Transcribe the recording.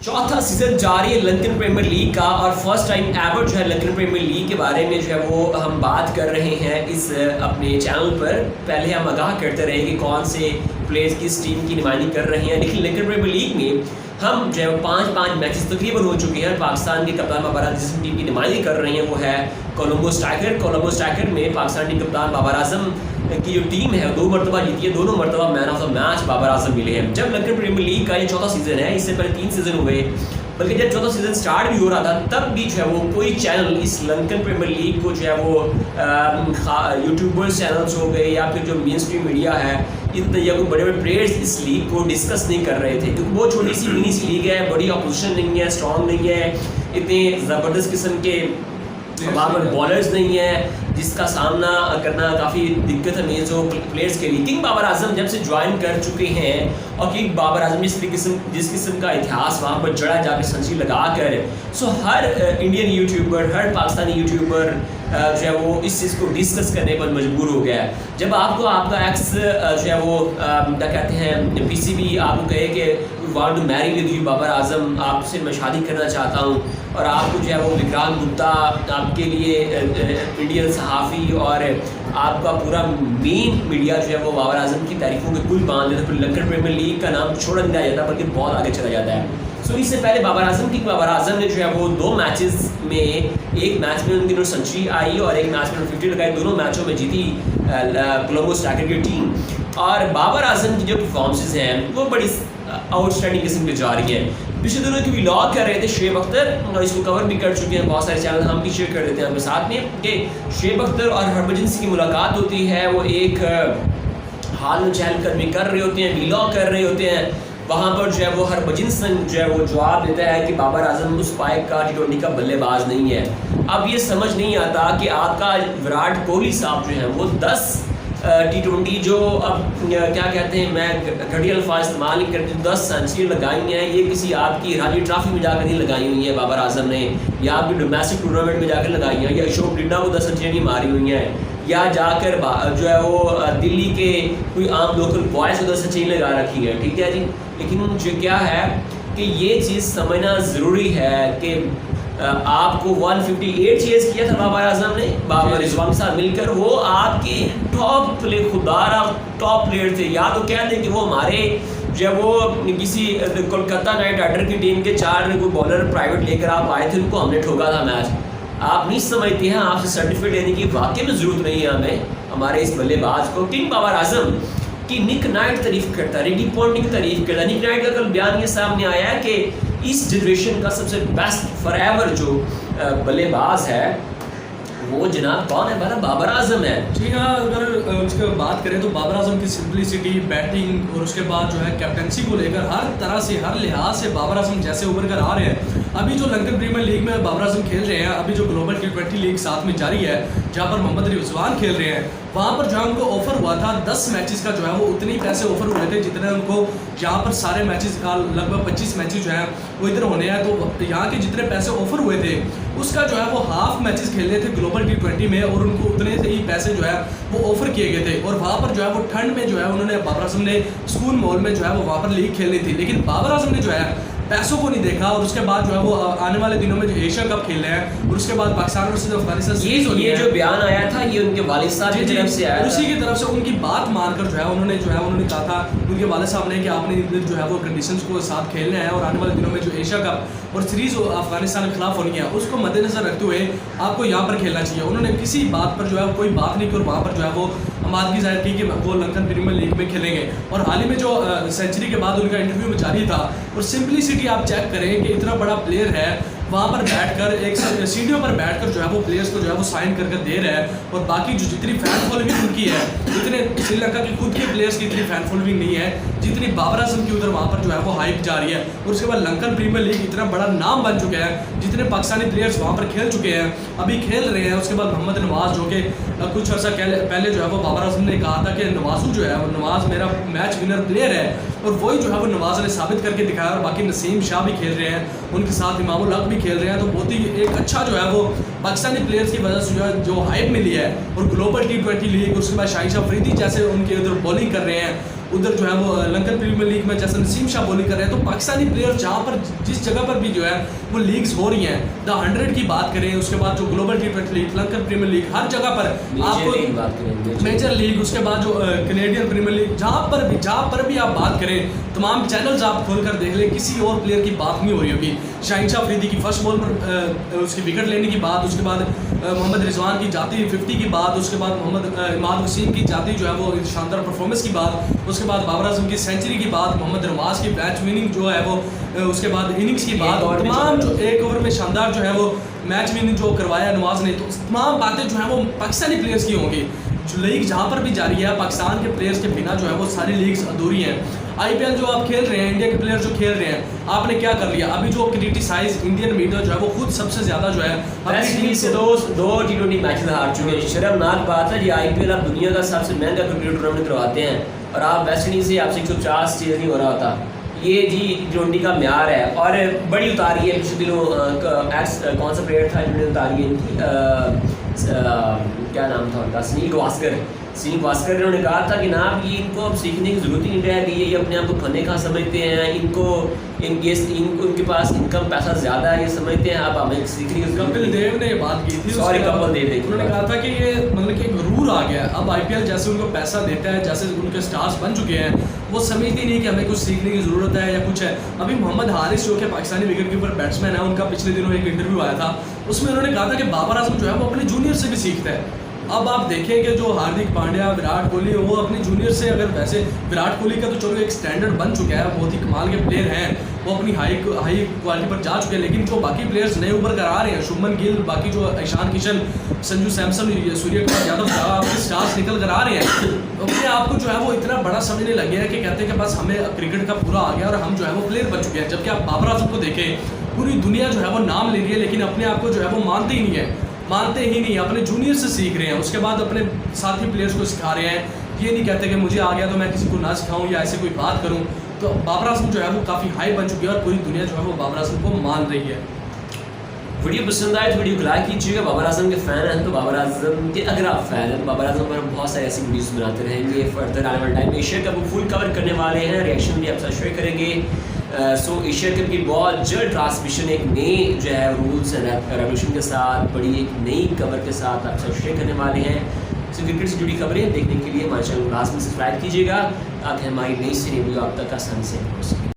चौथा सीजन जारी है लंदन प्रीमियर लीग का और फर्स्ट टाइम एवर जो है लंदन प्रीमियर लीग के बारे में जो है वो हम बात कर रहे हैं इस अपने चैनल पर। पहले हम आगाह करते रहे कि कौन से प्लेयर्स किस टीम की नुमाइंदगी कर रहे हैं, लेकिन लंदन प्रीमियर लीग में हम जो है पाँच मैचेस तकरीबन हो चुके हैं। पाकिस्तान के कप्तान बाबर आजम जिस टीम की नुमाइंदगी कर रहे हैं वो है कोलंबो स्ट्राइकर में पाकिस्तान के कप्तान बाबर आजम की जो टीम है 2 मरतबा जीती है, दोनों मरतबा man of the match Babar Azam मिले हैं। जब लंदन प्रीमियर लीग का ये चौथा सीजन है, इससे पहले 3 सीजन हुए, बल्कि जब चौथा सीजन स्टार्ट भी हो रहा था तब भी जो है वो कोई चैनल इस लंदन प्रीमियर लीग को जो है वो यूट्यूबर्स चैनल्स हो गए या फिर जो मेन स्ट्रीम मीडिया है इतने या कोई बड़े बड़े प्लेयर्स इस लीग को डिस्कस नहीं कर रहे थे, क्योंकि बहुत छोटी सी मिनी सी लीग है, बड़ी अपोजिशन नहीं है, स्ट्रॉन्ग नहीं है, इतने ज़बरदस्त किस्म के वहाँ पर बॉलर्स नहीं है जिसका सामना करना काफ़ी दिक्कत है मेज़ हो प्लेयर्स के लिए। किंग बाबर आजम जब से ज्वाइन कर चुके हैं और किंग बाबर आजम जिस किस्म का इतिहास वहाँ पर जड़ा जाकर सेंचुरी लगा कर हर इंडियन यूट्यूबर, हर पाकिस्तानी यूट्यूबर जो है वो इस चीज़ को डिस्कस करने पर मजबूर हो गया है। जब आपको आपका एक्स जो है वो क्या कहते हैं पीसीबी आपको कहे कि want to marry with you Babar Azam, आपसे मैं शादी करना चाहता हूँ, और आपको जो है वो विक्रांत गुप्ता आपके लिए इंडियन सहाफ़ी और आपका पूरा मेन मीडिया जो है वो बाबर आजम की तारीफों के पुल बांध देता है, फिर लंदन प्रीमियर लीग का नाम छोड़ नहीं जाता बल्कि बहुत आगे चला जाता है। इससे पहले बाबर आजम ने जो है वो 2 मैचेस में, एक मैच में उनकी सेंचुरी आई और एक मैच में 50 लगाई, दोनों मैचों में जीती कोलंबो स्ट्राइकर की टीम। और बाबर आजम की जो परफॉर्मेंसेज हैं वो बड़ी आउटस्टैंडिंग किस्म की जा रही है। पिछले दिनों की व्लॉग कर रहे थे शुएब अख्तर, और इसको कवर भी कर चुके हैं बहुत सारे चैनल, हम भी शेयर कर देते हैं आपके साथ में कि शुएब अख्तर और हरभजन सिंह की मुलाकात होती है, वो एक हाल में चहल कदमी कर रहे होते हैं, व्लॉग कर रहे होते हैं। वहाँ पर जो है वो हरभजन सिंह जो है वो जवाब देता है कि बाबर आजम उस पाइक का T20 का बल्लेबाज नहीं है। अब ये समझ नहीं आता कि आपका विराट कोहली साहब जो है वो 10 T20 जो अब क्या कहते हैं, मैं घटिया अल्फाज इस्तेमाल नहीं करती, 10 सेंचुरी लगाई हैं, ये किसी आपकी रणजी ट्रॉफी में जाकर नहीं लगाई हुई है बाबर आजम ने, या आपकी डोमेस्टिक टूर्नामेंट में जाकर लगाई हैं, या अशोक डिंडा को 10 सेंचुरी मारी हुई हैं, या जाकर जो है वो दिल्ली के कोई आम लोकल बॉयज़ को 10 सेंचुरी लगा रखी है। ठीक है जी, लेकिन जो क्या है कि ये चीज़ समझना ज़रूरी है कि आपको 158 चेज़ किया था बाबर आजम ने रिजवान के साथ मिलकर, वो आपके टॉप प्लेयर थे। या तो कह दें कि वो हमारे जो है वो किसी कोलकाता नाइट राइडर की टीम के 4 कोई बॉलर प्राइवेट लेकर आप आए थे, उनको हमने ठोका था मैच। आप नहीं समझते हैं, आपसे सर्टिफिकेट लेने की वाकई में ज़रूरत नहीं है हमें हमारे इस बल्लेबाज को। किंग बाबर आजम की निक नाइट तारीफ करता है, रिकी पॉन्टिंग की तारीफ करता है। निक नाइट का कल बयान ये सामने आया है कि इस जनरेशन का सबसे बेस्ट फॉरएवर जो बल्लेबाज है वो जनाब कौन है, बाबर आजम है। जी हाँ, अगर उसकी बात करें तो बाबर आजम की सिंपलिसिटी, बैटिंग और उसके बाद जो है कैप्टनसी को लेकर हर तरह से, हर लिहाज से बाबर आजम जैसे उभर कर आ रहे हैं। अभी जो लंदन प्रीमियर लीग में बाबर आजम खेल रहे हैं, अभी जो ग्लोबल T20 लीग साथ में जारी है जहाँ पर मोहम्मद रिजवान खेल रहे हैं, वहाँ पर जो है उनको ऑफर हुआ था 10 मैचेस का, जो है वो उतने ही पैसे ऑफर हुए थे जितने उनको यहाँ पर सारे मैचेस का लगभग 25 मैचेस जो है वो इधर होने हैं। तो यहाँ के जितने पैसे ऑफर हुए थे उसका जो है वो हाफ मैचेस खेलने थे ग्लोबल T20 में, और उनको उतने ही पैसे जो है वो ऑफर किए गए थे। और वहाँ पर जो है वो ठंड में जो है उन्होंने बाबर आजम ने स्कूल मॉल में जो है वो वहाँ पर लीग खेलनी थी, लेकिन बाबर आजम ने जो है पैसों को नहीं देखा, और उसके बाद जो है वो आने वाले दिनों में जो एशिया कप खेल रहे हैं, और उसके बाद पाकिस्तान वर्सेस अफगानिस्तान ये जो बयान आया था ये उनके वालिद साहब की तरफ से आया, उसी की तरफ से उनकी बात मानकर जो है उन्होंने कहा था उनके वालिद साहब ने कि आपने जो है वो कंडीशंस को साथ खेलना है, और आने वाले दिनों में जो एशिया कप और सीरीज अफगानिस्तान के खिलाफ होनी है उसको मद्देनजर रखते हुए आपको यहाँ पर खेलना चाहिए। उन्होंने किसी बात पर जो है कोई बात नहीं की, और वहाँ पर जो है वो आमादगी जाहिर की कि वो लंदन प्रीमियर लीग में खेलेंगे। और हाल ही में जो सेंचुरी के बाद उनका इंटरव्यू में जारी था, और सिंपलिसिटी आप चेक करें कि इतना बड़ा प्लेयर है, वहाँ पर बैठकर एक सीढ़ियों पर बैठकर जो है वो प्लेयर्स को जो है वो साइन करके दे रहा है। और बाकी जो जितनी फैन फॉलोइंग उनकी है, जितने श्रीलंका की खुद के प्लेयर्स की इतनी फैन फॉलोइंग नहीं है जितनी बाबर आजम की उधर वहाँ पर जो है वो हाइप जा रही है। और उसके बाद लंदन प्रीमियर लीग इतना बड़ा नाम बन चुका है, जितने पाकिस्तानी प्लेयर्स वहाँ पर खेल चुके हैं, अभी खेल रहे हैं। उसके बाद मोहम्मद नवाज जो कि कुछ अर्सा पहले जो है वो बाबर आजम ने कहा था कि नवाजू जो है वो नवाज मेरा मैच विनर प्लेयर है, और वही जो है वो नवाज ने साबित करके दिखाया। और बाकी नसीम शाह भी खेल रहे हैं, उनके साथ इमामुल हक भी खेल रहे हैं, तो बहुत ही एक अच्छा जो है वो पाकिस्तानी प्लेयर्स की वजह से जो हाइप मिली है। और ग्लोबल T20 लीग, उसके बाद शाहिद अफरीदी जैसे उनके उधर बॉलिंग कर रहे हैं, उधर जो है वो लंकन प्रीमियर लीग में जैसे नसीम शाह बॉलिंग कर रहे हैं, तो पाकिस्तानी प्लेयर जहाँ पर जिस जगह पर भी जो है वो लीग्स हो रही हैं, द 100 की बात करें, उसके बाद जो global T20 league, Lankan Premier League, हर जगह पर आपको मेजर लीग, उसके बाद जो कैनेडियन प्रीमियर लीग, जहाँ पर भी आप बात करें, तमाम चैनल्स आप खोलकर देख लें, किसी और प्लेयर की बात नहीं हो रही होगी। शाहीन शाह अफरीदी की फर्स्ट बॉल पर उसकी विकेट लेने की बात, उसके बाद मोहम्मद रिजवान की जाती 50 की बात, उसके बाद मोहम्मद इमाद वसीम की जाती जो है वो शानदार परफॉर्मेंस की बात, उसके बाद बाबर आजम की सेंचुरी की बात, मोहम्मद नवाज की मैच विनिंग जो है वो, उसके बाद इनिंग्स की बात, तमाम जो एक ओवर में शानदार जो है वो मैच विनिंग जो करवाया नवाज ने, तो तमाम बातें जो है वो पाकिस्तानी प्लेयर्स की होंगी। जो लीग जहाँ पर भी जारी है, पाकिस्तान के प्लेयर्स के बिना जो है वो सारी लीग्स अधूरी हैं। IPL जो आप खेल रहे हैं, इंडिया के प्लेयर जो खेल रहे हैं, आपने क्या कर लिया? अभी जो क्रिटिसाइज इंडियन मीडिया जो है वो खुद सबसे ज्यादा जो है वेस्ट इंडीज से दो T20 मैचेस हार चुके हैं। शर्मनाक बात है, ये IPL आप दुनिया का सबसे महंगा क्रिकेट टूर्नामेंट करवाते हैं और आप वेस्ट इंडीज से आपसे 150 चेज नहीं हो रहा होता। ये जी T20 का म्यार है। और बड़ी उतारी है पिछले दिनों कौन सा प्लेयर था जिन्होंने उतारी है इनकी, क्या नाम था उनका, सुनील गावस्कर ने उन्होंने कहा था कि ना ये इनको अब सीखने की ज़रूरत ही नहीं रह गई है, ये अपने आप को फने का समझते हैं, इनको उनके पास इनकम पैसा ज़्यादा है, ये समझते हैं अब हमें सीखने की। कपिल देव ने ये बात की थी, कपिल देव उन्होंने कहा था कि ये मतलब कि गरूर आ गया, अब IPL जैसे उनको पैसा देता है, जैसे उनके स्टार्स बन चुके हैं, वो समझते नहीं कि हमें कुछ सीखने की ज़रूरत है या कुछ है। अभी मोहम्मद हारिस जो कि पाकिस्तानी विकेट कीपर बैट्समैन है, उनका पिछले दिनों एक इंटरव्यू आया था, उसमें उन्होंने कहा था कि बाबर आजम जो है वो अपने जूनियर से भी सीखता है। अब आप देखें कि जो हार्दिक पांड्या, विराट कोहली, वो अपने जूनियर से, अगर वैसे विराट कोहली का तो चलो एक स्टैंडर्ड बन चुका है, बहुत ही कमाल के प्लेयर हैं, वो अपनी हाई क्वालिटी पर जा चुके हैं, लेकिन जो बाकी प्लेयर्स नए उभर कर आ रहे हैं, शुभमन गिल, बाकी जो ईशान किशन, संजू सैमसन, सूर्यकुमार यादव, स्टार्स निकल कर आ रहे हैं, अपने आप को जो है वो इतना बड़ा समझने लगे हैं कि कहते हैं कि बस हमें क्रिकेट का पूरा आ गया और हम जो है वो प्लेयर बन चुके हैं। जबकि आप बाबर आजम को देखें, पूरी दुनिया जो है वो नाम ले रही है, लेकिन अपने आप को जो है वो मानते ही नहीं, अपने जूनियर से सीख रहे हैं, उसके बाद अपने साथी प्लेयर्स को सिखा रहे हैं। ये नहीं कहते कि मुझे आ गया तो मैं किसी को ना सिखाऊं या ऐसे कोई बात करूं। तो बाबर आजम जो है वो काफ़ी हाई बन चुकी है और पूरी दुनिया जो है वो बाबर आजम को मान रही है। वीडियो पसंद आए तो वीडियो को लाइक कीजिएगा। बाबर आजम के फ़ैन हैं तो बाबर आजम के, अगर आप फ़ैन हैं तो बाबर आजम पर हम बहुत सारी ऐसी वीडियोस बनाते रहेंगे। फर्दर आने वाले time Asia cup full cover करने वाले हैं, रिएक्शन भी आपके साथ शेयर करेंगे। सो एशिया कप की बहुत जल्द ट्रांसमिशन एक नए जो है रूल्स एंड रेवोल्यूशन के साथ, बड़ी एक नई कवर के साथ आपके साथ शेयर करने वाले हैं। सो क्रिकेट से जुड़ी खबरें देखने के लिए हमारे चैनल को लाजमी सब्सक्राइब कीजिएगा ताकि हमारी नई सी वीडियो आप तक आसानी से पहुँच सके।